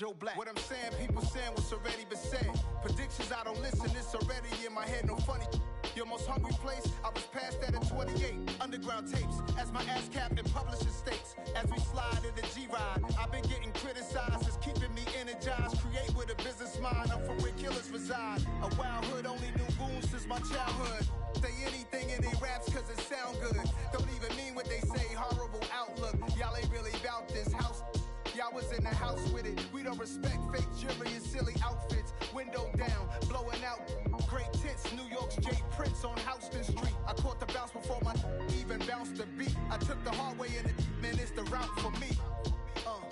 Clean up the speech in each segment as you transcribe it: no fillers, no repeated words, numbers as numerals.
Joe Black. What I'm saying, people saying what's already been said. Predictions, I don't listen, it's already in my head, no funny. Your most hungry place, I was past that at 28. Underground tapes, as my ass cap in publishing states. As we slide in the G-Ride, I've been getting criticized, it's keeping me energized. Create with a business mind, I'm from where killers reside. A wild hood, only knew goons since my childhood. Say anything in they raps cause it sound good. Don't even mean what they say, horrible outlook. Y'all ain't really about this house. Y'all was in the house with it. We don't respect fake jewelry and silly outfits. Window down, blowing out great tits. New York's Jay Prince on Houston Street. I caught the bounce before my even bounced the beat. I took the hard way in it, man, it's the route for me.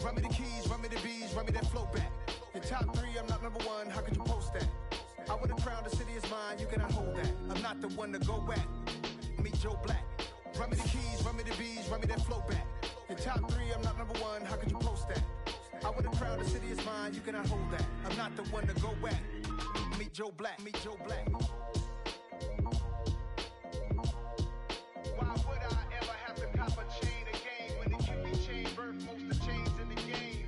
Run me the keys, run me the bees, run me that flow back. Your top three, I'm not number one, how could you post that? I would've crowned the city is mine, you cannot hold that. I'm not the one to go back. Meet Joe Black. Run me the keys, run me the bees, run me that flow back. Your top three, I'm not number one, how could you post that? I would've crowned the city is mine, you cannot hold that. I'm not the one to go back. Meet Joe Black, meet Joe Black. Why would I ever have to cop a chain again when the QB chain birth most of the chains in the game?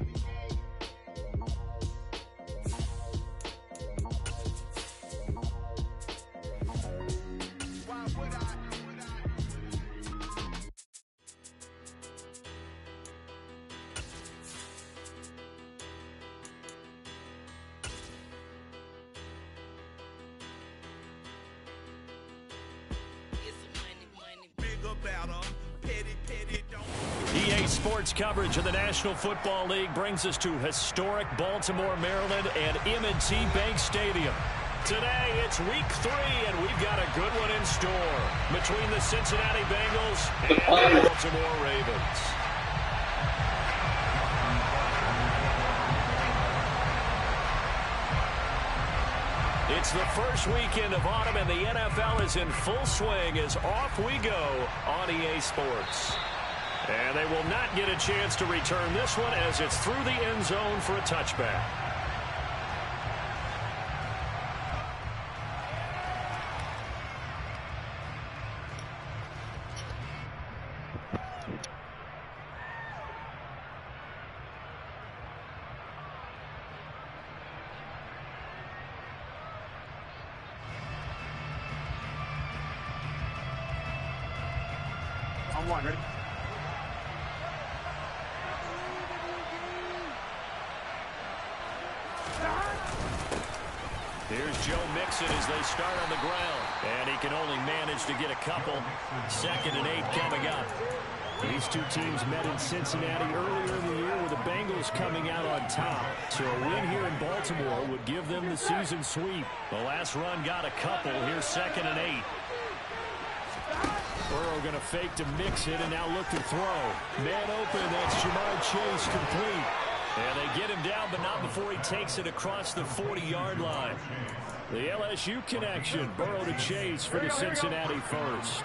Why would I? EA Sports coverage of the National Football League brings us to historic Baltimore, Maryland and M&T Bank Stadium. Today, it's week 3, and we've got a good one in store between the Cincinnati Bengals and the Baltimore Ravens. It's the first weekend of autumn, and the NFL is in full swing as off we go on EA Sports. And they will not get a chance to return this one as it's through the end zone for a touchback. On one, ready? Here's Joe Mixon as they start on the ground. And he can only manage to get a couple. 2nd and 8 coming up. These two teams met in Cincinnati earlier in the year with the Bengals coming out on top. So a win here in Baltimore would give them the season sweep. The last run got a couple. Here's 2nd and 8. Burrow going to fake to mix it and now look to throw. Man open, that's Ja'Marr Chase complete. And they get him down, but not before he takes it across the 40-yard line. The LSU connection, Burrow to Chase for the Cincinnati first.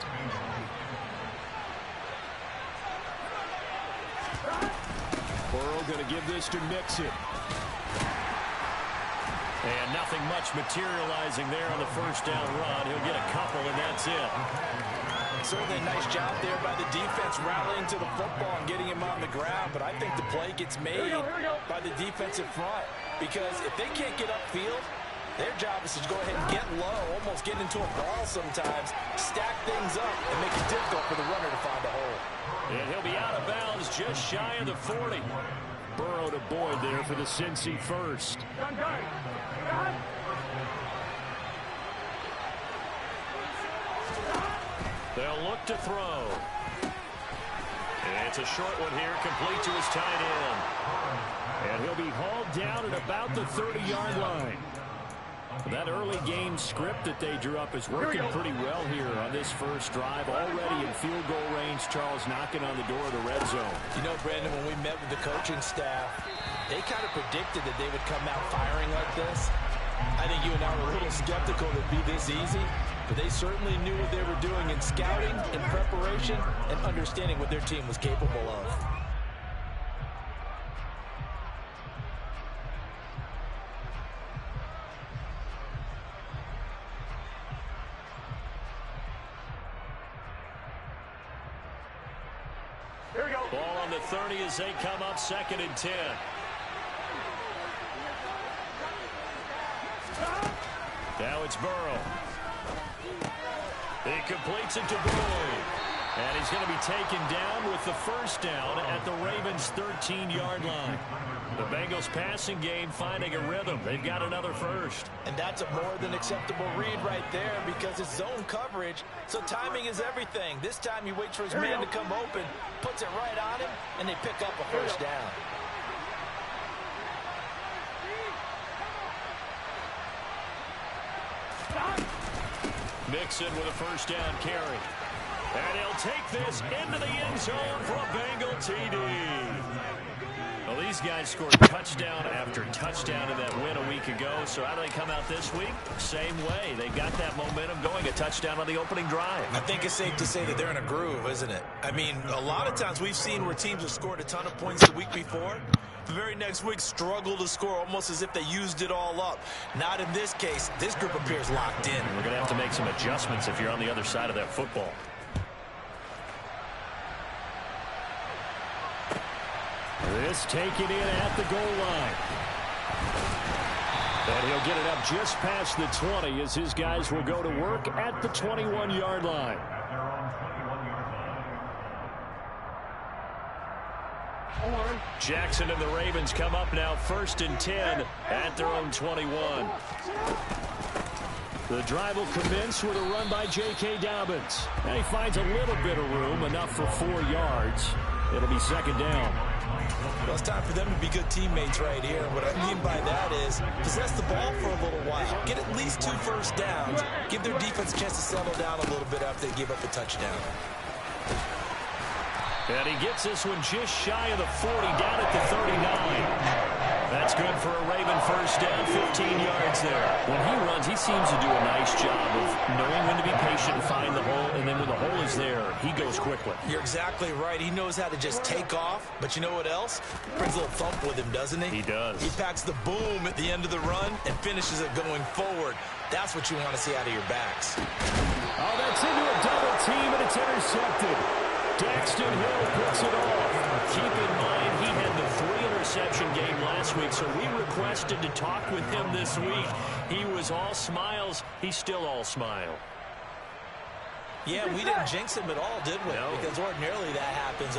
Burrow going to give this to Mixon. And nothing much materializing there on the first down run. He'll get a couple, and that's it. Certainly a nice job there by the defense rallying to the football and getting him on the ground, but I think the play gets made by the defensive front because if they can't get upfield, their job is to go ahead and get low, almost get into a ball sometimes, stack things up, and make it difficult for the runner to find a hole. And he'll be out of bounds just shy of the 40. Burrow to Boyd there for the Cincy first. They'll look to throw. And it's a short one here, complete to his tight end. And he'll be hauled down at about the 30-yard line. That early game script that they drew up is working pretty well here on this first drive. Already in field goal range, Charles knocking on the door of the red zone. You know, Brandon, when we met with the coaching staff, they kind of predicted that they would come out firing like this. I think you and I were a little skeptical that it'd be this easy, but they certainly knew what they were doing in scouting, in preparation, and understanding what their team was capable of. Ball on the 30 as they come up 2nd and 10. Now it's Burrow. He completes it to Boyd. And he's going to be taken down with the first down at the Ravens' 13-yard line. The Bengals passing game finding a rhythm. They've got another first. And that's a more than acceptable read right there because it's zone coverage, so timing is everything. This time he waits for his man to come open, puts it right on him, and they pick up a first down. Mixon with a first down carry. And he'll take this into the end zone for a Bengal TD. Well, these guys scored touchdown after touchdown in that win a week ago. So how do they come out this week? Same way. They got that momentum going, a touchdown on the opening drive. I think it's safe to say that they're in a groove, isn't it? I mean, a lot of times we've seen where teams have scored a ton of points the week before. The very next week struggle to score almost as if they used it all up. Not in this case. This group appears locked in. We're going to have to make some adjustments if you're on the other side of that football. This taken in at the goal line. And he'll get it up just past the 20 as his guys will go to work at the 21-yard line. Jackson and the Ravens come up now 1st and 10 at their own 21. The drive will commence with a run by J.K. Dobbins. And he finds a little bit of room, enough for 4 yards. It'll be second down. Well, it's time for them to be good teammates right here. What I mean by that is possess the ball for a little while. Get at least 2 first downs. Give their defense a chance to settle down a little bit after they give up a touchdown. And he gets this one just shy of the 40, down at the 39. That's good for a Raven first down, 15 yards there. When he runs, he seems to do a nice job of knowing when to be patient and find the hole, and then when the hole is there, he goes quickly. You're exactly right. He knows how to just take off, but you know what else? Brings a little thump with him, doesn't he? He does. He packs the boom at the end of the run and finishes it going forward. That's what you want to see out of your backs. Oh, that's into a double team, and it's intercepted. Daxton Hill puts it off. Keep in mind, he had the 3-interception game last week, so we requested to talk with him this week. He was all smiles. He's still all smile. Yeah, we didn't jinx him at all, did we? No. Because ordinarily that happens.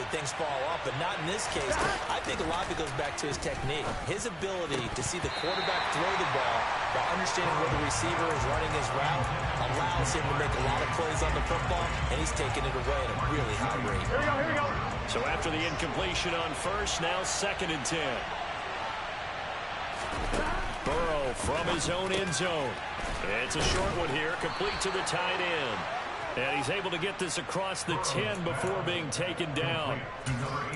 Things fall off, but not in this case. I think a lot of it goes back to his technique. His ability to see the quarterback throw the ball while understanding where the receiver is running his route allows him to make a lot of plays on the football, and he's taking it away at a really high rate. Here we go. So after the incompletion on first, now 2nd and 10. Burrow from his own end zone. It's a short one here, complete to the tight end. And he's able to get this across the 10 before being taken down.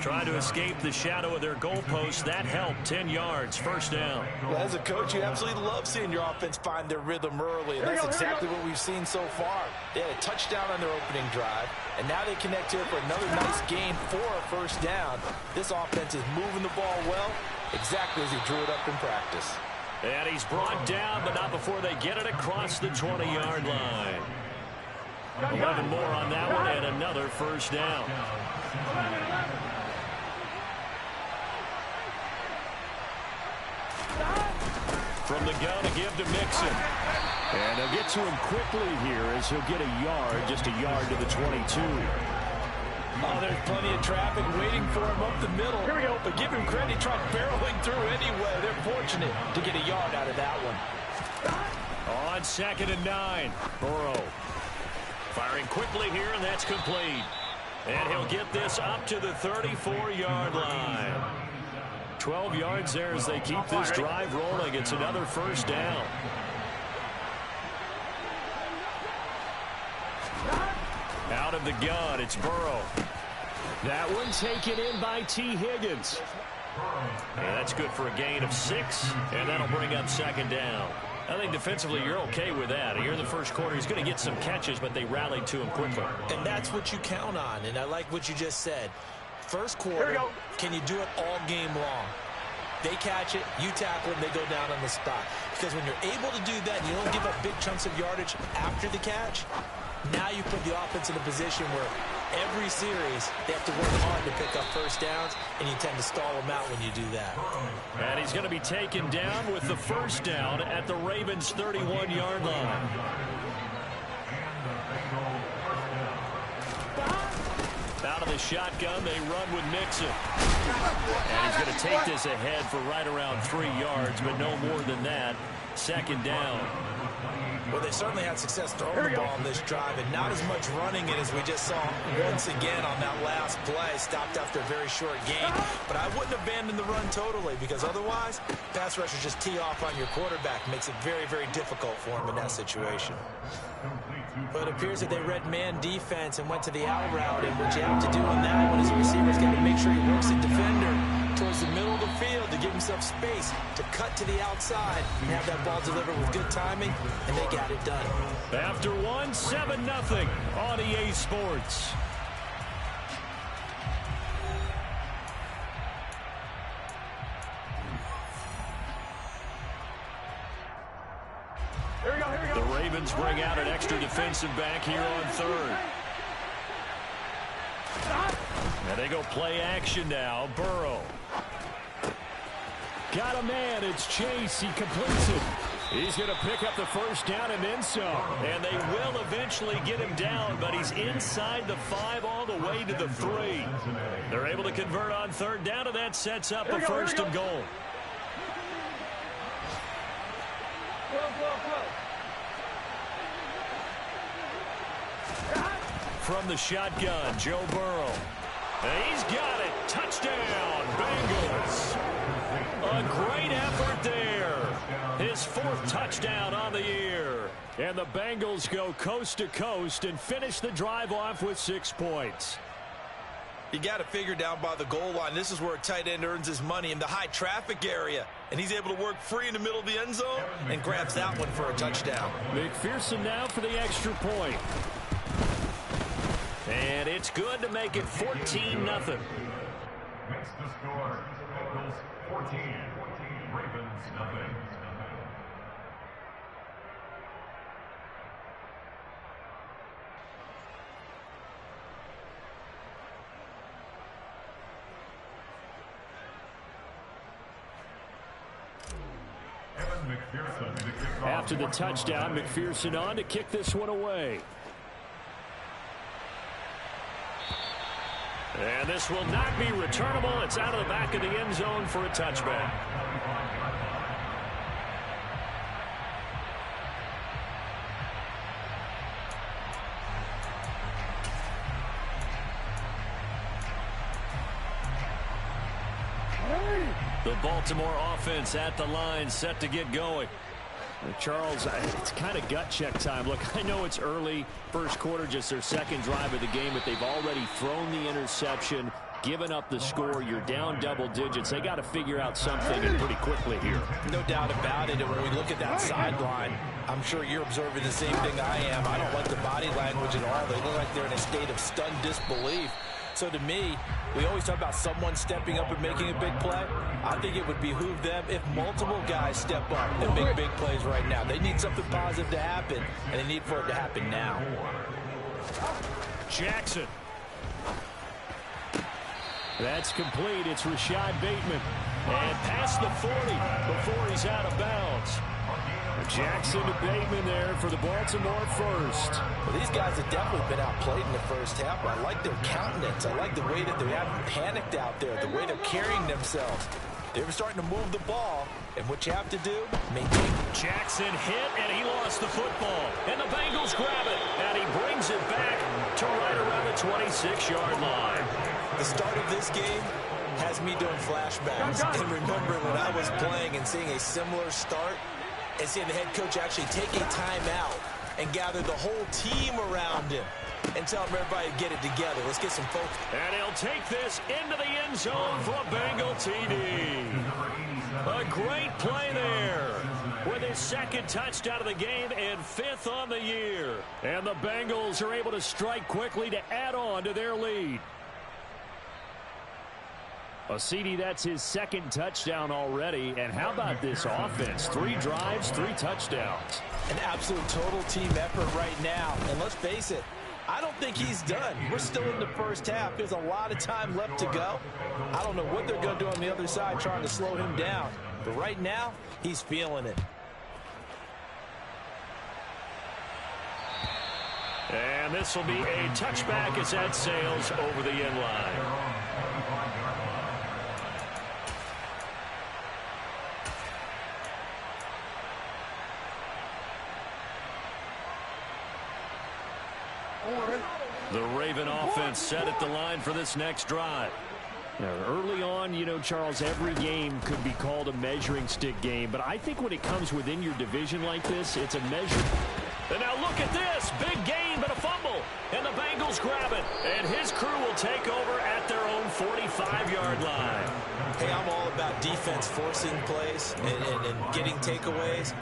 Trying to escape the shadow of their goalpost. That helped. 10 yards, first down. Well, as a coach, you absolutely love seeing your offense find their rhythm early, and that's exactly what we've seen so far. They had a touchdown on their opening drive, and now they connect here for another nice game for a first down. This offense is moving the ball well, exactly as he drew it up in practice. And he's brought down, but not before they get it across the 20-yard line. 11 more on that one, and another first down. From the gun, a give to Mixon. And he'll get to him quickly here as he'll get a yard, just a yard to the 22. Oh, there's plenty of traffic waiting for him up the middle. Here we go. But give him credit, he tried barreling through anyway. They're fortunate to get a yard out of that one. On 2nd and 9, Burrow firing quickly here, and that's complete. And he'll get this up to the 34-yard line. 12 yards there as they keep this drive rolling. It's another first down. Out of the gun, it's Burrow. That one taken in by T. Higgins. And that's good for a gain of 6, and that'll bring up 2nd down. I think defensively you're okay with that. Here in the first quarter, he's going to get some catches, but they rallied to him quickly. And that's what you count on, and I like what you just said. First quarter, can you do it all game long? They catch it, you tackle them, they go down on the spot. Because when you're able to do that, and you don't give up big chunks of yardage after the catch, now you put the offense in a position where every series, they have to work hard to pick up first downs, and you tend to stall them out when you do that. And he's going to be taken down with the first down at the Ravens' 31-yard line. Out of the shotgun, they run with Mixon. And he's going to take this ahead for right around 3 yards, but no more than that. Second down. Well, they certainly had success throwing the ball on this drive, and not as much running it as we just saw once again on that last play. Stopped after a very short gain. But I wouldn't abandon the run totally, because otherwise, pass rushers just tee off on your quarterback. Makes it very, very difficult for him in that situation. But it appears that they read man defense and went to the out route, and what you have to do on that one is the receiver's got to make sure he works the defender towards the middle of the field to give himself space to cut to the outside and have that ball delivered with good timing, and they got it done. After one, 7-0 on EA Sports. The Ravens bring out an extra defensive back here on third. And they go play action now. Burrow. Got a man. It's Chase. He completes it. He's going to pick up the first down and then some. And they will eventually get him down, but he's inside the 5 all the way to the 3. They're able to convert on third down, and that sets up a first and goal. From the shotgun, Joe Burrow. And he's got it. Touchdown, Bengals. A great effort there. His 4th touchdown on the year. And the Bengals go coast to coast and finish the drive off with 6 points. You got to figure down by the goal line. This is where a tight end earns his money, in the high traffic area. And he's able to work free in the middle of the end zone and grabs that one for a touchdown. McPherson now for the extra point. And it's good to make it 14-0. Makes the score. Bengals 14, Ravens nothing. After the touchdown, McPherson on to kick this one away. And this will not be returnable. It's out of the back of the end zone for a touchback. The Baltimore offense at the line, set to get going. Charles, it's kind of gut check time. Look, I know it's early, first quarter, just their second drive of the game, but they've already thrown the interception, given up the score. You're down double digits. They got to figure out something, and pretty quickly here. No doubt about it. And when we look at that sideline, I'm sure you're observing the same thing I am. I don't like the body language at all. They look like they're in a state of stunned disbelief. So to me, we always talk about someone stepping up and making a big play. I think it would behoove them if multiple guys step up and make big plays right now. They need something positive to happen, and they need for it to happen now. Jackson. That's complete. It's Rashad Bateman. And past the 40 before he's out of bounds. Jackson to Bateman there for the Baltimore first. Well, these guys have definitely been outplayed in the first half. I like their countenance. I like the way that they haven't panicked out there, the way they're carrying themselves. They were starting to move the ball, and what you have to do, maintain. Jackson hit, and he lost the football. And the Bengals grab it, and he brings it back to right around the 26-yard line. The start of this game has me doing flashbacks and remembering when I was playing and seeing a similar start and seeing the head coach actually take a timeout and gather the whole team around him and tell him everybody to get it together. Let's get some focus. And he'll take this into the end zone for a Bengal TD. A great play there with his second touchdown of the game and 5th on the year. And the Bengals are able to strike quickly to add on to their lead. CD, that's his second touchdown already. And how about this offense? 3 drives, 3 touchdowns. An absolute total team effort right now. And let's face it, I don't think he's done. We're still in the first half. There's a lot of time left to go. I don't know what they're going to do on the other side trying to slow him down. But right now, he's feeling it. And this will be a touchback as that sails over the end line. The Raven offense set at the line for this next drive. Now, early on, you know, Charles, every game could be called a measuring stick game, but I think when it comes within your division like this, it's a measure. And now look at this. Big gain, but a fumble. And the Bengals grab it. And his crew will take over at their own 45-yard line. Hey, I'm all about defense forcing plays and getting takeaways.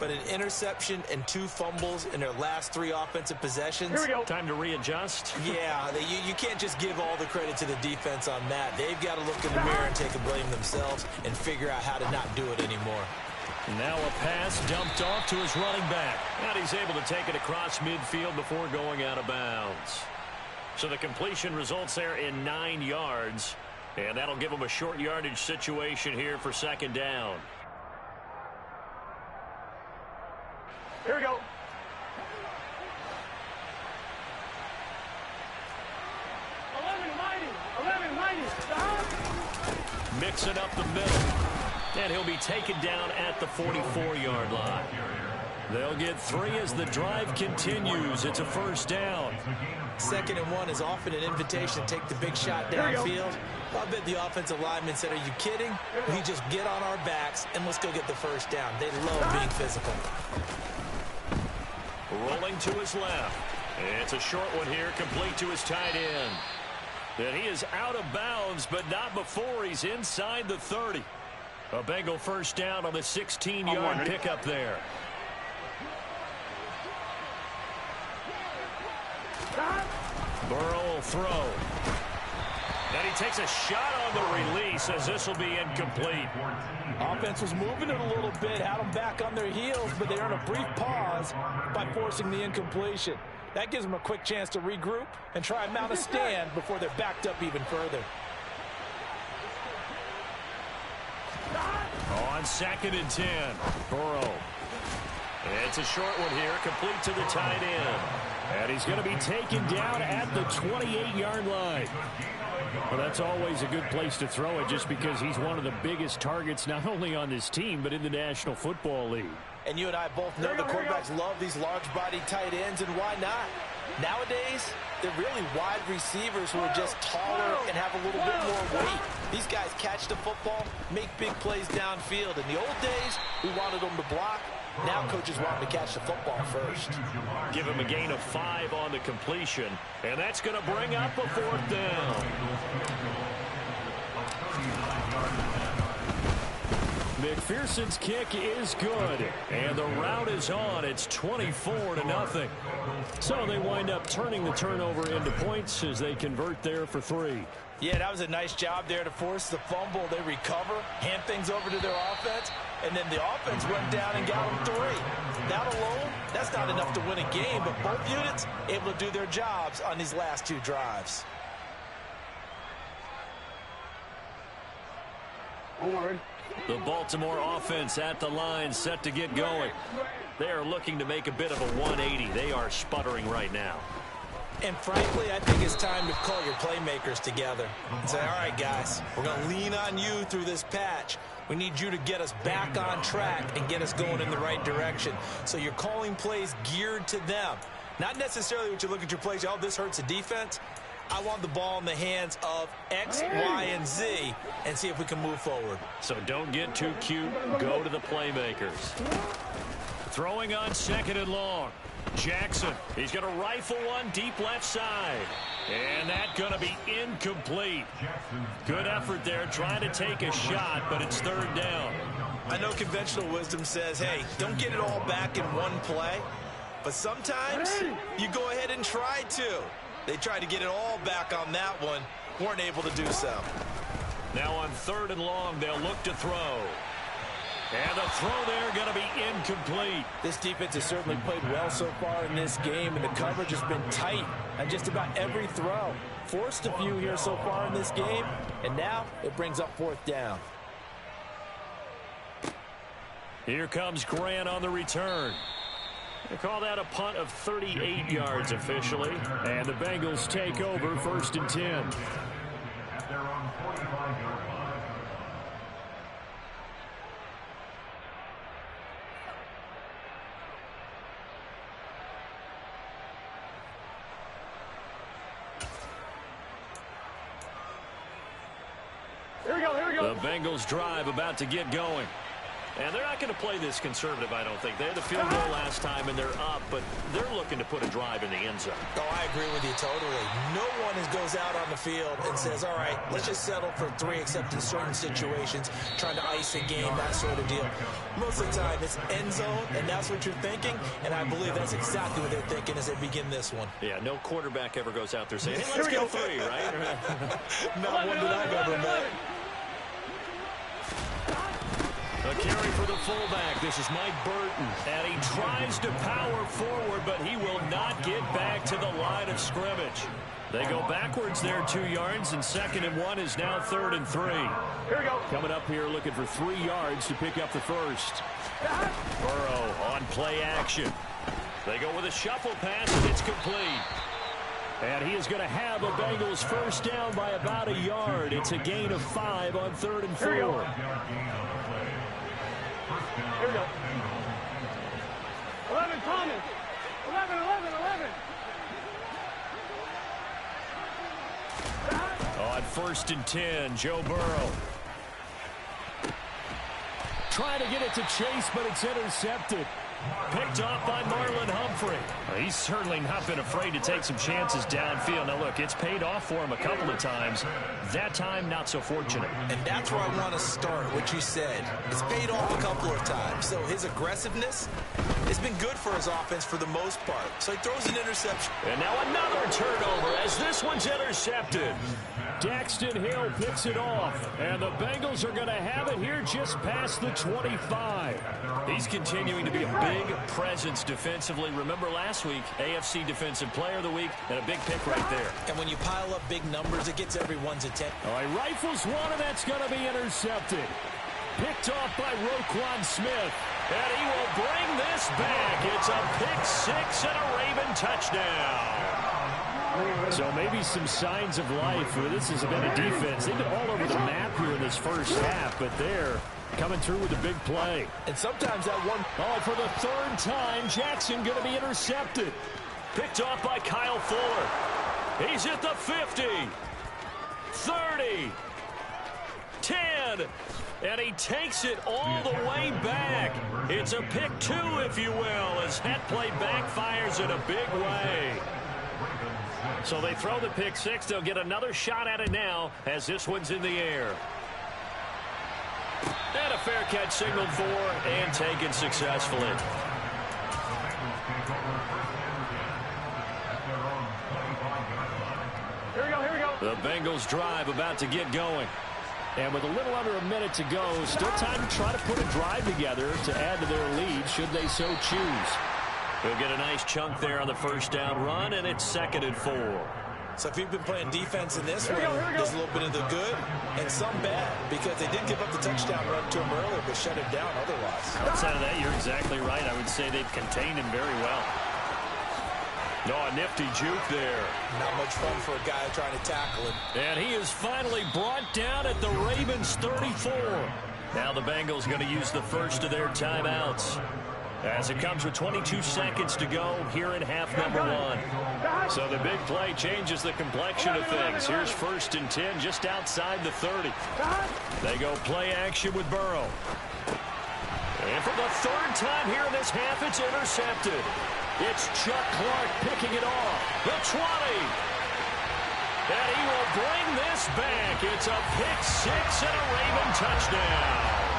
But an interception and 2 fumbles in their last 3 offensive possessions. Here we go. Time to readjust. Yeah, you can't just give all the credit to the defense on that. They've got to look in the mirror and take a blame themselves and figure out how to not do it anymore. Now a pass dumped off to his running back. And he's able to take it across midfield before going out of bounds. So the completion results there in 9 yards. And that'll give him a short yardage situation here for second down. Here we go. Mixing up the middle. And he'll be taken down at the 44-yard line. They'll get 3 as the drive continues. It's a first down. 2nd and 1 is often an invitation to take the big shot downfield. I bet the offensive lineman said, are you kidding? We just get on our backs and let's go get the first down. They love being physical. Rolling to his left. It's a short one here, complete to his tight end. And he is out of bounds, but not before he's inside the 30. A Bengal first down on the 16-yard pickup there. Burrow will throw. And he takes a shot on the release as this will be incomplete. Offense was moving it a little bit, had them back on their heels, but they earn a brief pause by forcing the incompletion. That gives them a quick chance to regroup and try and mount a stand before they're backed up even further. On 2nd and 10, Burrow. It's a short one here, complete to the tight end. And he's going to be taken down at the 28-yard line. Well, that's always a good place to throw it just because he's one of the biggest targets not only on this team but in the National Football League. And you and I both know the quarterbacks love these large-body tight ends, and why not? Nowadays, they're really wide receivers who are just taller and have a little bit more weight. These guys catch the football, make big plays downfield. In the old days, we wanted them to block. Now coaches want them to catch the football first. Give him a gain of 5 on the completion, and that's going to bring up a 4th down. McPherson's kick is good, and the route is on. It's 24-0. So they wind up turning the turnover into points as they convert there for 3. Yeah, that was a nice job there to force the fumble. They recover, hand things over to their offense, and then the offense went down and got them 3. That alone, that's not enough to win a game, but both units able to do their jobs on these last 2 drives. The Baltimore offense at the line set to get going. They are looking to make a bit of a 180. They are sputtering right now. And frankly, I think it's time to call your playmakers together and say, all right, guys, we're going to lean on you through this patch. We need you to get us back on track and get us going in the right direction. So you're calling plays geared to them. Not necessarily what you look at your plays, oh, this hurts the defense. I want the ball in the hands of X, Y, and Z and see if we can move forward. So don't get too cute. Go to the playmakers. Throwing on 2nd and long. Jackson, he's going to rifle one deep left side. And that's going to be incomplete. Good effort there trying to take a shot, but it's 3rd down. I know conventional wisdom says, hey, don't get it all back in one play. But sometimes you go ahead and try to. They tried to get it all back on that one. Weren't able to do so. Now on 3rd and long, they'll look to throw. And the throw there going to be incomplete. This defense has certainly played well so far in this game, and the coverage has been tight on just about every throw. Forced a few here so far in this game, and now it brings up 4th down. Here comes Grant on the return. They call that a punt of 38 yards officially. And the Bengals take over 1st and 10. At their own 45-yard line. Here we go, here we go. The Bengals drive about to get going. And they're not going to play this conservative, I don't think. They had the field goal last time, and they're up, but they're looking to put a drive in the end zone. Oh, I agree with you totally. No one goes out on the field and says, all right, let's just settle for 3 except in certain situations, trying to ice a game, that sort of deal. Most of the time, it's end zone, and that's what you're thinking, and I believe that's exactly what they're thinking as they begin this one. Yeah, no quarterback ever goes out there saying, hey, let's go 3, right? Not one that I've ever met. A carry for the fullback. This is Mike Burton. And he tries to power forward, but he will not get back to the line of scrimmage. They go backwards there 2 yards, and 2nd and 1 is now 3rd and 3. Here we go. Coming up here looking for 3 yards to pick up the first. Burrow on play action. They go with a shuffle pass, and it's complete. And he is going to have a Bengals first down by about a yard. It's a gain of 5 on 3rd and 4. Here we go. 11, Thomas. 11. On 1st and 10, Joe Burrow. Trying to get it to Chase, but it's intercepted. Picked off by Marlon Humphrey. He's certainly not been afraid to take some chances downfield. Now, look, it's paid off for him a couple of times. That time, not so fortunate. And that's where I want to start, what you said. It's paid off a couple of times. So his aggressiveness has been good for his offense for the most part. So he throws an interception. And now another turnover as this one's intercepted. Daxton Hill picks it off. And the Bengals are going to have it here just past the 25. He's continuing to be a big presence defensively. Remember last week, AFC Defensive Player of the Week, and a big pick right there. And when you pile up big numbers, it gets everyone's attention. All right, rifles one, and that's going to be intercepted. Picked off by Roquan Smith. And he will bring this back. It's a pick 6 and a Raven touchdown. So maybe some signs of life. This has been a defense. They've been all over the map here in this first half, but they're coming through with a big play. And sometimes that one... Oh, for the 3rd time, Jackson going to be intercepted. Picked off by Kyle Fuller. He's at the 50. 30. 10. And he takes it all the way back. It's a pick 2, if you will, as that play backfires in a big way. So they throw the pick 6. They'll get another shot at it now as this one's in the air. And a fair catch signaled for and taken successfully. Here we go. The Bengals drive about to get going. And with a little under a minute to go, still time to try to put a drive together to add to their lead should they so choose. They'll get a nice chunk there on the first down run, and it's 2nd and 4. So if you've been playing defense in this one, there's a little bit of the good and some bad, because they did give up the touchdown run to him earlier, but shut him down otherwise. Outside of that, you're exactly right. I would say they've contained him very well. No, a nifty juke there. Not much fun for a guy trying to tackle him. And he is finally brought down at the Ravens' 34. Now the Bengals going to use the first of their timeouts, as it comes with 22 seconds to go here in half number 1. So the big play changes the complexion of things. Here's 1st and 10 just outside the 30. They go play action with Burrow. And for the 3rd time here in this half, it's intercepted. It's Chuck Clark picking it off. The 20. And he will bring this back. It's a pick 6 and a Raven touchdown.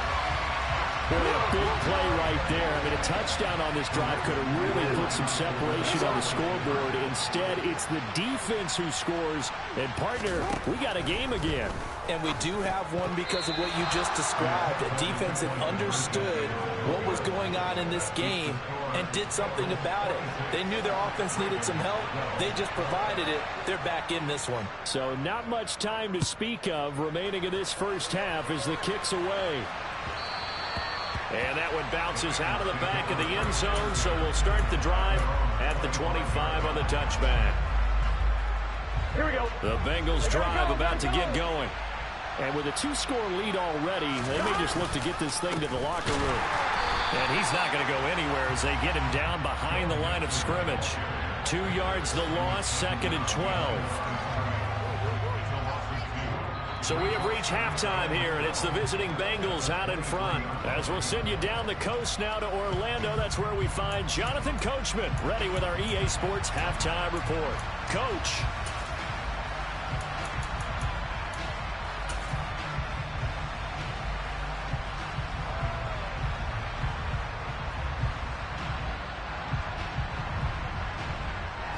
Boy, a big play right there. I mean, a touchdown on this drive could have really put some separation on the scoreboard. Instead, it's the defense who scores. And, partner, we got a game again. And we do have one because of what you just described. A defense that understood what was going on in this game and did something about it. They knew their offense needed some help. They just provided it. They're back in this one. So not much time to speak of remaining in this first half as the kick's away. And that one bounces out of the back of the end zone, so we'll start the drive at the 25 on the touchback. Here we go. The Bengals drive about to get going. And with a 2-score lead already, they may just look to get this thing to the locker room. And he's not going to go anywhere as they get him down behind the line of scrimmage. 2 yards the loss, 2nd and 12. So we have reached halftime here, and it's the visiting Bengals out in front. As we'll send you down the coast now to Orlando, that's where we find Jonathan Coachman, ready with our EA Sports Halftime Report. Coach.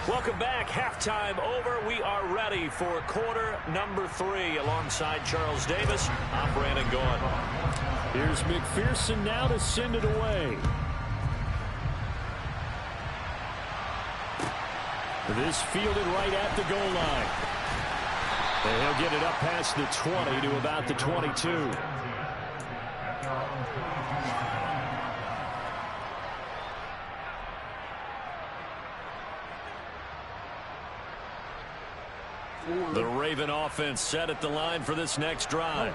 Welcome back. Halftime over. We are ready for quarter number 3 alongside Charles Davis. I'm Brandon Gaudin. Here's McPherson now to send it away. This fielded right at the goal line. And he'll get it up past the 20 to about the 22. The Raven offense set at the line for this next drive.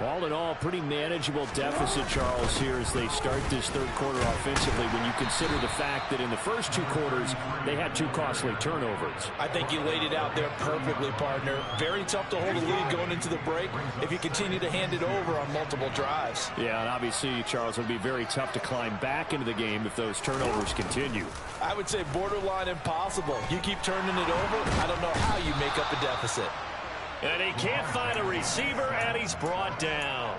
All in all, pretty manageable deficit, Charles, here as they start this third quarter offensively when you consider the fact that in the first 2 quarters, they had 2 costly turnovers. I think you laid it out there perfectly, partner. Very tough to hold a lead going into the break if you continue to hand it over on multiple drives. Yeah, and obviously, Charles, it would be very tough to climb back into the game if those turnovers continue. I would say borderline impossible. You keep turning it over, I don't know how you make up a deficit. And he can't find a receiver, and he's brought down.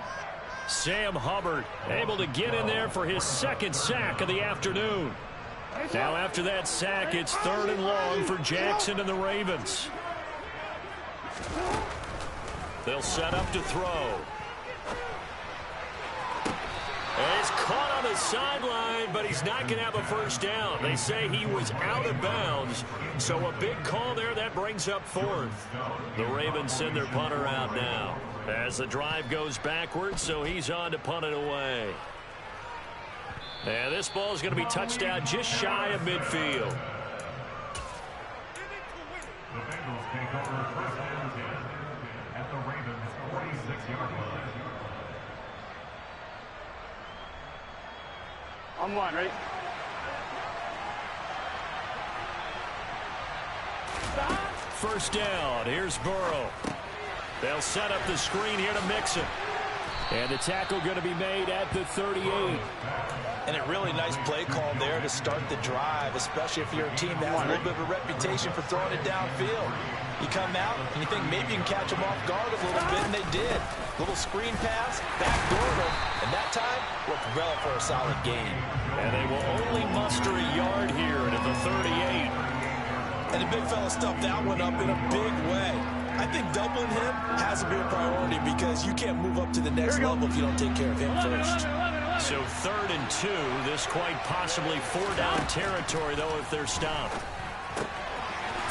Sam Hubbard able to get in there for his 2nd sack of the afternoon. Now after that sack, it's 3rd and long for Jackson and the Ravens. They'll set up to throw. And he's caught on the sideline, but he's not going to have a first down. They say he was out of bounds, so a big call there that brings up 4th. The Ravens send their punter out now as the drive goes backwards, so he's on to punt it away. And this ball is going to be touched out just shy of midfield. The Bengals take over 1st and 10 at the Ravens' 46-yard line. On one, ready? First down. Here's Burrow. They'll set up the screen here to Mixon. And the tackle going to be made at the 38. And a really nice play call there to start the drive, especially if you're a team that has a little bit of a reputation for throwing it downfield. You come out and you think maybe you can catch them off guard a little bit, and they did. Little screen pass, backdoored them, and that time worked well for a solid gain. And they will only muster a yard here at the 38. And the big fella stuffed that one up in a big way. I think doubling him has to be a priority because you can't move up to the next level if you don't take care of him first. So 3rd and 2. This quite possibly 4-down territory, though, if they're stopped.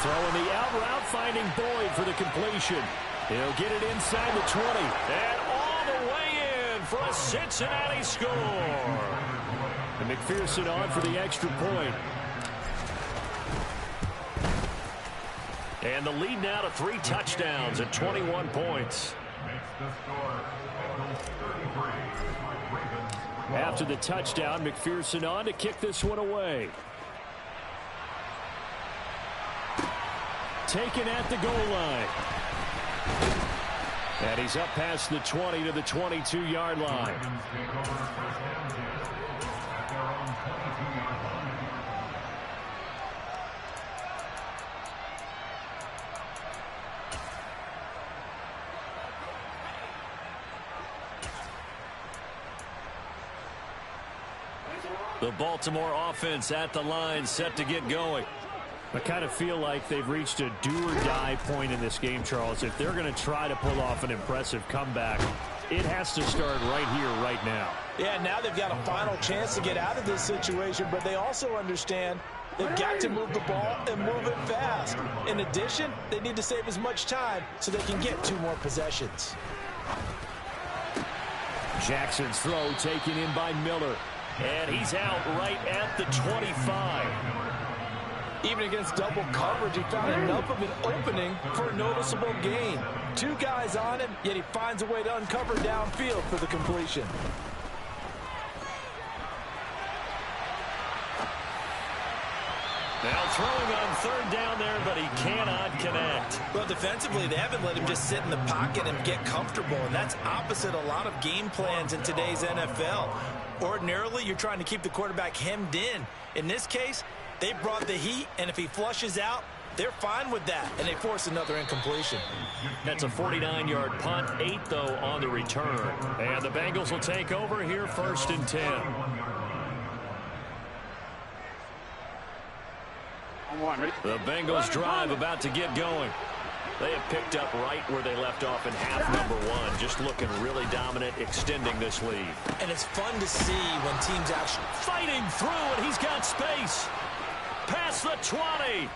Throwing the out route, finding Boyd for the completion. He'll get it inside the 20. And all the way in for a Cincinnati score. And McPherson on for the extra point. And the lead now to 3 touchdowns at 21 points. Makes the score Bengals 33, Ravens 12. After the touchdown, McPherson on to kick this one away. Taken at the goal line. And he's up past the 20 to the 22-yard line. Ravens take over 1st and 10 at their own 22-yard line. The Baltimore offense at the line, set to get going. I kind of feel like they've reached a do-or-die point in this game, Charles. If they're going to try to pull off an impressive comeback, it has to start right here, right now. Yeah, now they've got a final chance to get out of this situation, but they also understand they've got to move the ball and move it fast. In addition, they need to save as much time so they can get 2 more possessions. Jackson's throw taken in by Miller. And he's out right at the 25. Even against double coverage, he found enough of an opening for a noticeable gain. 2 guys on him, yet he finds a way to uncover downfield for the completion. Now throwing on 3rd down there, but he cannot connect. Well, defensively, they haven't let him just sit in the pocket and get comfortable, and that's opposite a lot of game plans in today's NFL. Ordinarily, you're trying to keep the quarterback hemmed in. In this case, they brought the heat, and if he flushes out, they're fine with that, and they force another incompletion. That's a 49-yard punt, 8, though, on the return. And the Bengals will take over here, 1st and 10. The Bengals drive about to get going. They have picked up right where they left off in half number 1, just looking really dominant, extending this lead. And it's fun to see when teams actually Fighting through, and he's got space. Past the 20.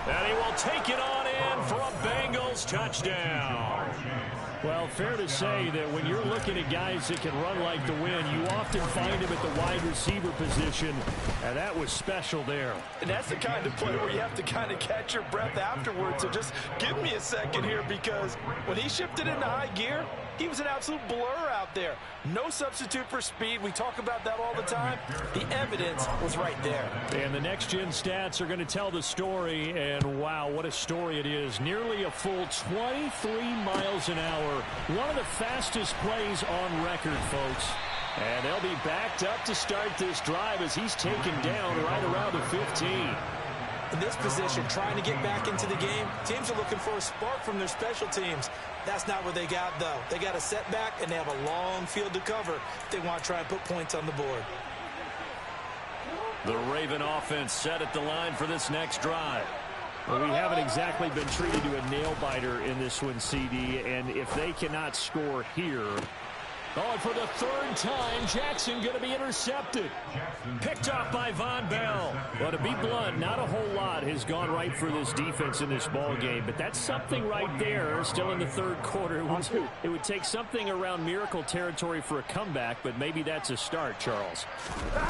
And he will take it on in for a Bengals touchdown. Well, fair to say that when you're looking at guys that can run like the wind, you often find him at the wide receiver position, and that was special there. And that's the kind of play where you have to kind of catch your breath afterwards. So just give me a second here, because when he shifted into high gear, he was an absolute blur out there. No substitute for speed. We talk about that all the time. The evidence was right there. And the next-gen stats are going to tell the story, and wow, what a story it is. Nearly a full 23 miles an hour. One of the fastest plays on record, folks. And they'll be backed up to start this drive as he's taken down right around the 15. In this position, trying to get back into the game, teams are looking for a spark from their special teams. That's not what they got, though. They got a setback, and they have a long field to cover if they want to try and put points on the board. The Raven offense set at the line for this next drive. Well, we haven't exactly been treated to a nail-biter in this one, CD, and if they cannot score here... Oh, and for the 3rd time, Jackson going to be intercepted. Picked off by Von Bell. Well, to be blunt, not a whole lot has gone right for this defense in this ball game, but that's something right there. Still in the 3rd quarter. It would take something around miracle territory for a comeback, but maybe that's a start, Charles.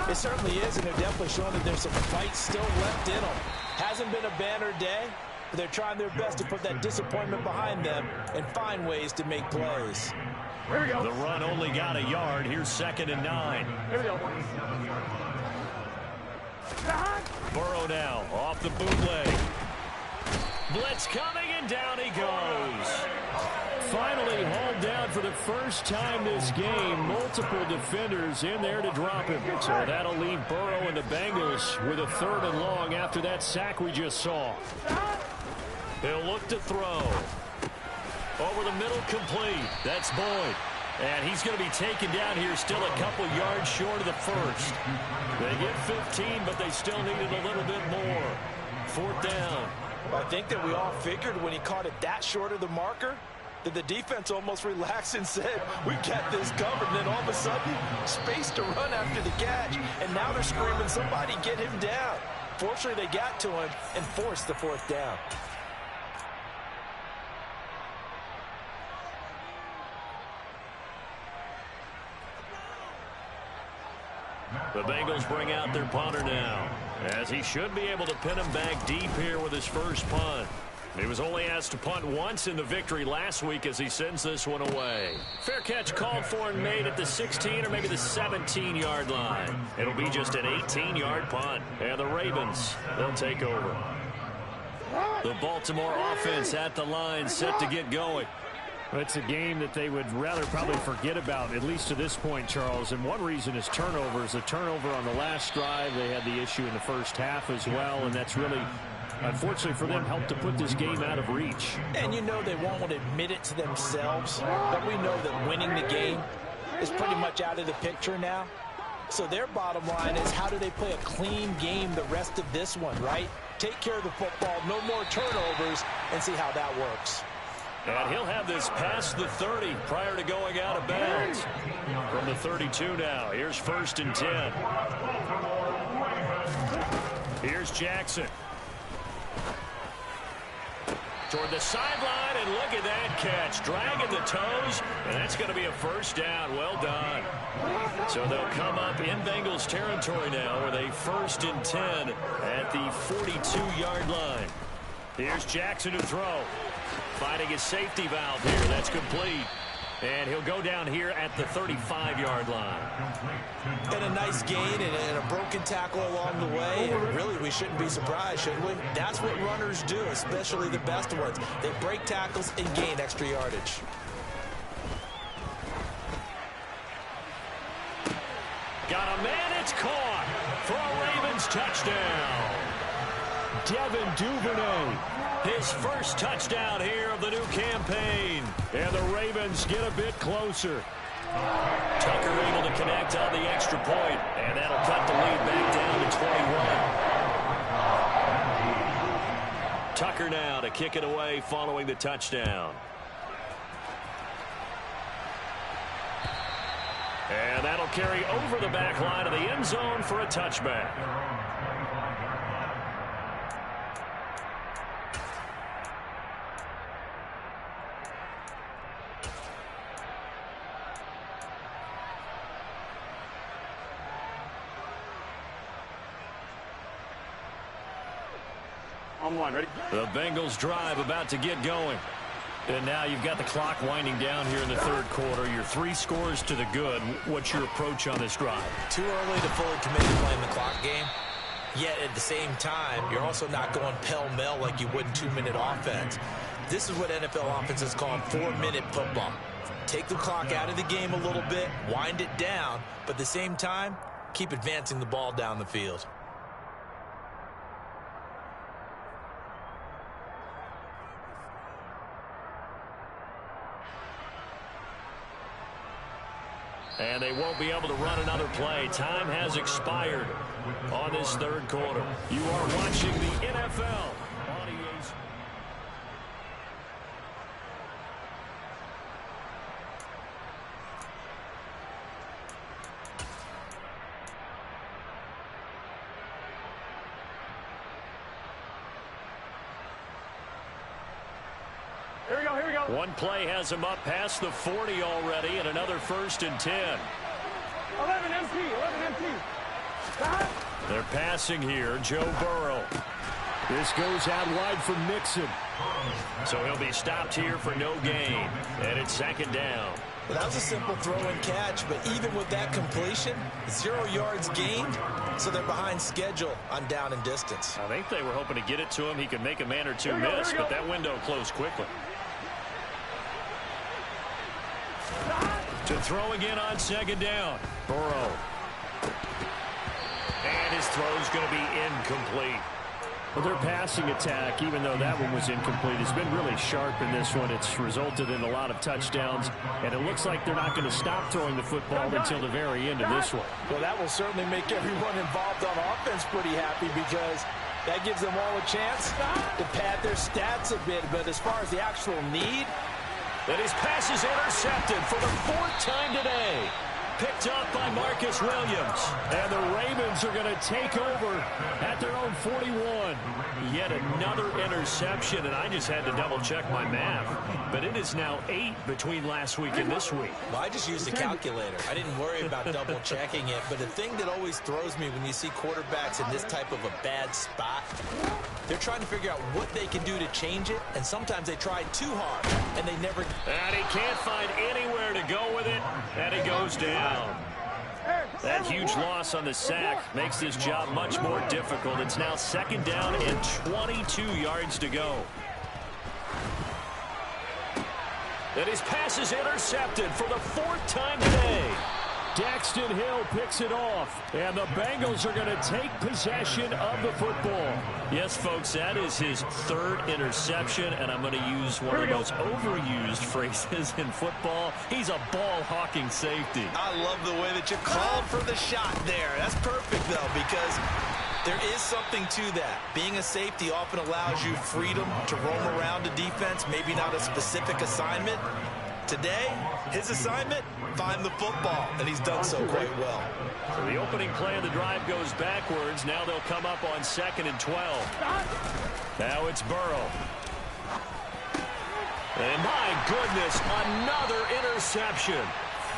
It certainly is, and they're definitely showing that there's some fight still left in them. Hasn't been a banner day, but they're trying their best to put that disappointment behind them and find ways to make plays. Here we go. The run only got a yard. Here's 2nd and 9. Here we go. Burrow now off the bootleg. Blitz coming, and down he goes. Finally hauled down for the first time this game. Multiple defenders in there to drop him. So that'll leave Burrow and the Bengals with a 3rd and long after that sack we just saw. He'll look to throw. Over the middle, complete. That's Boyd. And he's going to be taken down here, still a couple yards short of the 1st. They get 15, but they still needed a little bit more. 4th down. I think that we all figured when he caught it that short of the marker that the defense almost relaxed and said, we got this covered. And then all of a sudden, space to run after the catch. And now they're screaming, somebody get him down. Fortunately, they got to him and forced the 4th down. The Bengals bring out their punter now, as he should be able to pin him back deep here with his first punt. He was only asked to punt once in the victory last week as he sends this one away. Fair catch called for and made at the 16 or maybe the 17-yard line. It'll be just an 18-yard punt. And the Ravens, they'll take over. The Baltimore offense at the line, set to get going. It's a game that they would rather probably forget about, at least to this point, Charles. And one reason is turnovers. The turnover on the last drive, they had the issue in the first half as well, and that's really, unfortunately for them, helped to put this game out of reach. And you know they won't want to admit it to themselves, but we know that winning the game is pretty much out of the picture now. So their bottom line is, how do they play a clean game the rest of this one, right? Take care of the football, no more turnovers, and see how that works. And he'll have this past the 30 prior to going out of bounds. From the 32 now, here's 1st and 10. Here's Jackson. Toward the sideline, and look at that catch. Dragging the toes, and that's going to be a 1st down. Well done. So they'll come up in Bengals territory now with a 1st and 10 at the 42-yard line. Here's Jackson to throw. Finding his safety valve here. That's complete. And he'll go down here at the 35-yard line. And a nice gain and a broken tackle along the way. And really, we shouldn't be surprised, should we? That's what runners do, especially the best ones. They break tackles and gain extra yardage. Got a man, it's caught for a Ravens touchdown. Devin Duvernay, his first touchdown here of the new campaign. And the Ravens get a bit closer. Tucker able to connect on the extra point, and that'll cut the lead back down to 21. Tucker now to kick it away following the touchdown. And that'll carry over the back line of the end zone for a touchback. On one, ready? The Bengals drive about to get going. And now you've got the clock winding down here in the 3rd quarter. Your 3 scores to the good. What's your approach on this drive? Too early to fully commit to playing the clock game. Yet at the same time, you're also not going pell-mell like you would in 2-minute offense. This is what NFL offenses call 4-minute football. Take the clock out of the game a little bit, wind it down, but at the same time, keep advancing the ball down the field. And they won't be able to run another play. Time has expired on this 3rd quarter. You are watching the NFL on EA. Here we go, here we go. One play has him up past the 40 already, and another 1st and 10. 11 MT, 11 MT. They're passing here, Joe Burrow. This goes out wide for Mixon. So he'll be stopped here for no gain, and it's 2nd down. Well, that was a simple throw and catch, but even with that completion, 0 yards gained, so they're behind schedule on down and distance. I think they were hoping to get it to him. He could make a man or two miss, but that window closed quickly. To throw again on 2nd down. Burrow. And his throw's going to be incomplete. Well, their passing attack, even though that one was incomplete, has been really sharp in this one. It's resulted in a lot of touchdowns, and it looks like they're not going to stop throwing the football until the very end of this one. Well, that will certainly make everyone involved on offense pretty happy, because that gives them all a chance to pad their stats a bit. But as far as the actual need, and his pass is intercepted for the 4th time today. Picked up by Marcus Williams. And the Ravens are going to take over at their own 41. Yet another interception, and I just had to double-check my math. But it is now 8 between last week and this week. Well, I just used a calculator. I didn't worry about double-checking it. But the thing that always throws me when you see quarterbacks in this type of a bad spot, they're trying to figure out what they can do to change it, and sometimes they try too hard, and they never... And he can't find anywhere to go with it, and he goes down. That huge loss on the sack makes this job much more difficult. It's now 2nd down and 22 yards to go. And his pass is intercepted for the 4th time today. Daxton Hill picks it off, and the Bengals are going to take possession of the football. Yes, folks, that is his third interception, and I'm going to use one of the most overused phrases in football. He's a ball-hawking safety. I love the way that you called for the shot there. That's perfect, though, because there is something to that. Being a safety often allows you freedom to roam around a defense, maybe not a specific assignment. Today, his assignment, find the football, and he's done so quite well. So the opening play of the drive goes backwards. Now they'll come up on 2nd and 12. Now it's Burrow. And my goodness, another interception.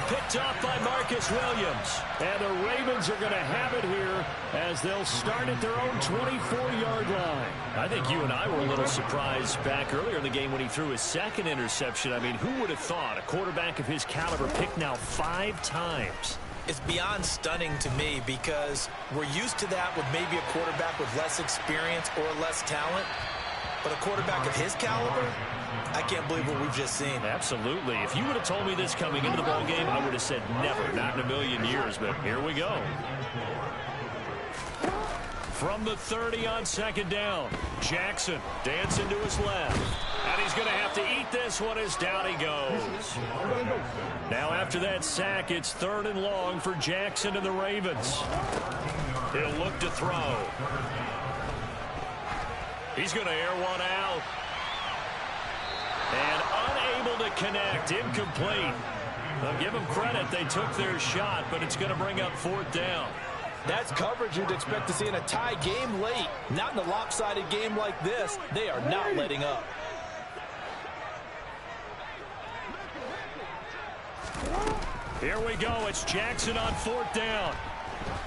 Picked off by Marcus Williams. And the Ravens are going to have it here as they'll start at their own 24-yard line. I think you and I were a little surprised back earlier in the game when he threw his second interception. I mean, who would have thought a quarterback of his caliber picked now 5 times? It's beyond stunning to me because we're used to that with maybe a quarterback with less experience or less talent. But a quarterback of his caliber, I can't believe what we've just seen. Absolutely. If you would have told me this coming into the ballgame, I would have said never, not in a million years. But here we go. From the 30 on 2nd down, Jackson dancing to his left. And he's going to have to eat this one as down he goes. Now after that sack, it's 3rd and long for Jackson and the Ravens. He'll look to throw. He's going to air one out. And unable to connect. Incomplete. I'll give them credit. They took their shot, but it's going to bring up 4th down. That's coverage you'd expect to see in a tie game late. Not in a lopsided game like this. They are not letting up. Here we go. It's Jackson on 4th down.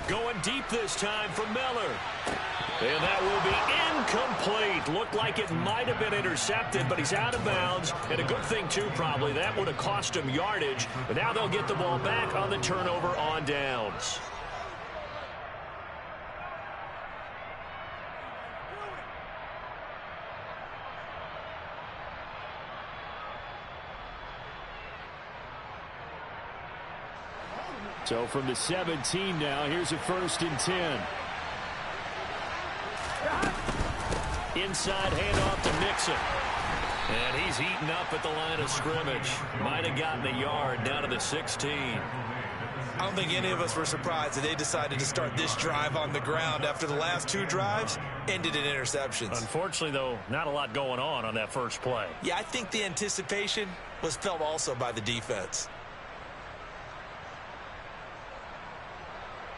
Going deep this time for Miller. And that will be incomplete. Looked like it might have been intercepted, but he's out of bounds. And a good thing, too, probably. That would have cost him yardage. But now they'll get the ball back on the turnover on downs. So from the 17 now, here's a 1st and 10. Inside handoff to Mixon. And he's eaten up at the line of scrimmage. Might have gotten a yard down to the 16. I don't think any of us were surprised that they decided to start this drive on the ground after the last 2 drives ended in interceptions. Unfortunately, though, not a lot going on that first play. Yeah, I think the anticipation was felt also by the defense.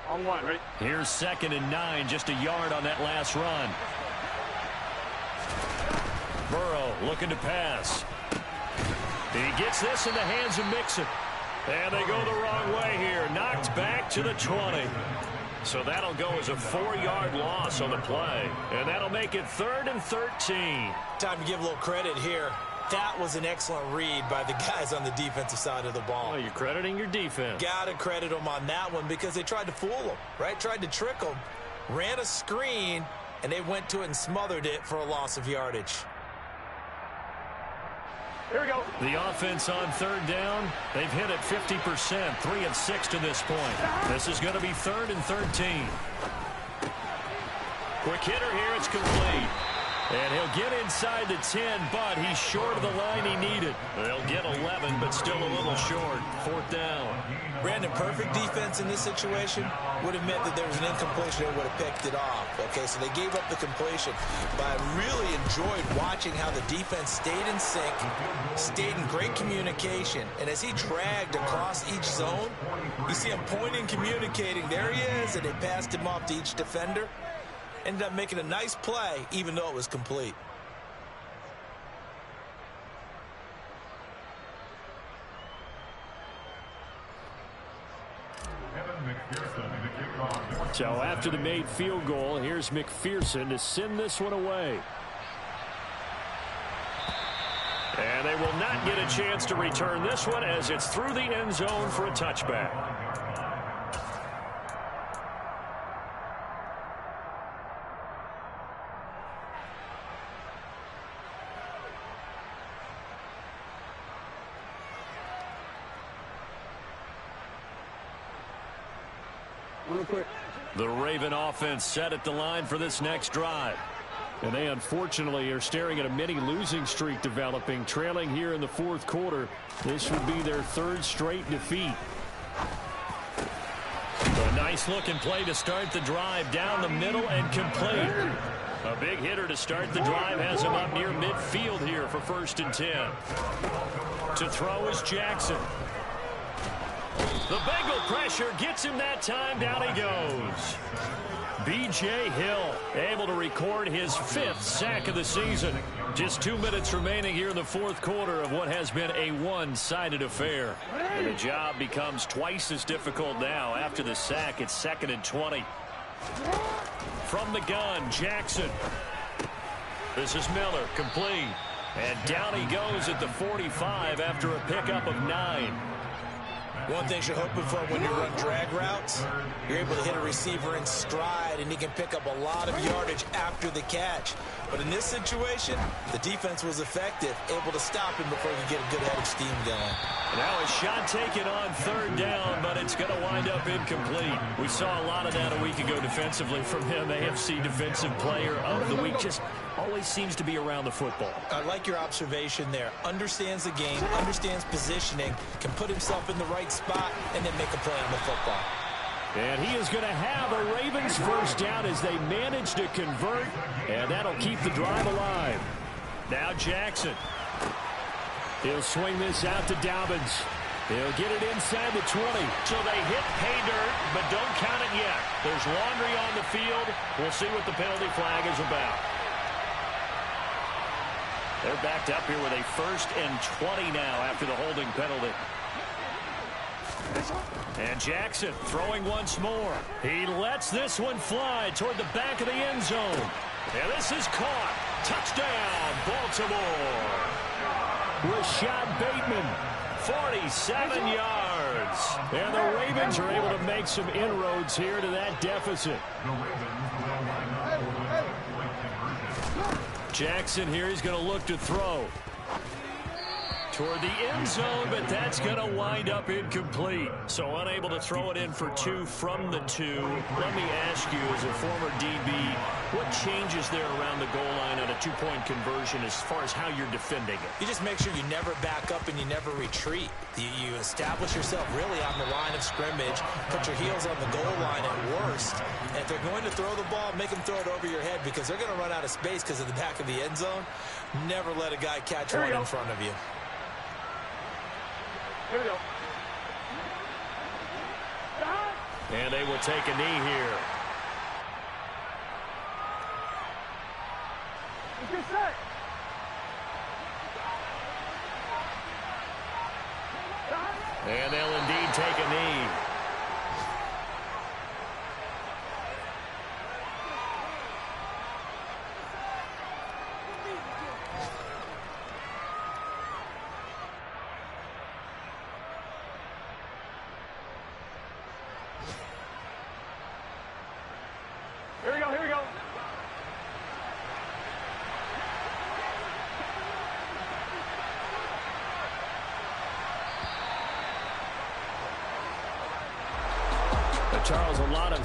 On 1, ready? Here's 2nd and 9, just a yard on that last run. Burrow looking to pass. He gets this in the hands of Mixon. And they go the wrong way here. Knocked back to the 20. So that'll go as a 4-yard loss on the play. And that'll make it 3rd and 13. Time to give a little credit here. That was an excellent read by the guys on the defensive side of the ball. Well, you're crediting your defense. Got to credit them on that one because they tried to fool them, right? Tried to trick them. Ran a screen, and they went to it and smothered it for a loss of yardage. Here we go. The offense on 3rd down, they've hit it 50%, 3 of 6 to this point. This is going to be 3rd and 13. Quick hitter here, it's complete. And he'll get inside the 10, but he's short of the line he needed. They'll get 11, but still a little short. 4th down. Brandon, perfect defense in this situation would have meant that there was an incompletion that would have picked it off. Okay, so they gave up the completion. But I really enjoyed watching how the defense stayed in sync, stayed in great communication. And as he dragged across each zone, you see him pointing, communicating. There he is, and they passed him off to each defender. Ended up making a nice play, even though it was complete. So after the made field goal, here's McPherson to send this one away. And they will not get a chance to return this one as it's through the end zone for a touchback. Real quick. The Raven offense set at the line for this next drive. And they unfortunately are staring at a mini losing streak developing, trailing here in the fourth quarter. This would be their third straight defeat. A nice looking play to start the drive down the middle and complete. A big hitter to start the drive has him up near midfield here for 1st and 10. To throw is Jackson. The Bengal pressure gets him that time. Down he goes. B.J. Hill able to record his 5th sack of the season. Just 2 minutes remaining here in the fourth quarter of what has been a one-sided affair. And the job becomes twice as difficult now. After the sack, it's 2nd and 20. From the gun, Jackson. This is Miller, complete. And down he goes at the 45 after a pickup of 9. One thing you're hoping for when you run drag routes, you're able to hit a receiver in stride, and he can pick up a lot of yardage after the catch. But in this situation, the defense was effective, able to stop him before he could get a good head of steam going. Now a shot taken on 3rd down, but it's going to wind up incomplete. We saw a lot of that a week ago defensively from him. AFC Defensive Player of the Week. Just always seems to be around the football. I like your observation there. Understands the game, understands positioning, can put himself in the right spot, and then make a play on the football. And he is going to have a Ravens first down as they manage to convert, and that'll keep the drive alive. Now Jackson. He'll swing this out to Dobbins. He'll get it inside the 20. So they hit pay dirt, but don't count it yet. There's laundry on the field. We'll see what the penalty flag is about. They're backed up here with a 1st and 20 now after the holding penalty. And Jackson throwing once more. He lets this one fly toward the back of the end zone. And this is caught. Touchdown, Baltimore. Rashad Bateman, 47 yards. And the Ravens are able to make some inroads here to that deficit. Jackson here, he's going to look to throw toward the end zone, but that's going to wind up incomplete. So unable to throw it in for 2 from the 2. Let me ask you, as a former DB, what changes there around the goal line on a 2-point conversion as far as how you're defending it? You just make sure you never back up and you never retreat. You establish yourself really on the line of scrimmage, put your heels on the goal line at worst, and if they're going to throw the ball, make them throw it over your head because they're going to run out of space because of the back of the end zone. Never let a guy catch one in front of you. Here we go. And they will take a knee here. Get set. And they'll indeed take a knee. Here we go, here we go. Charles, a lot of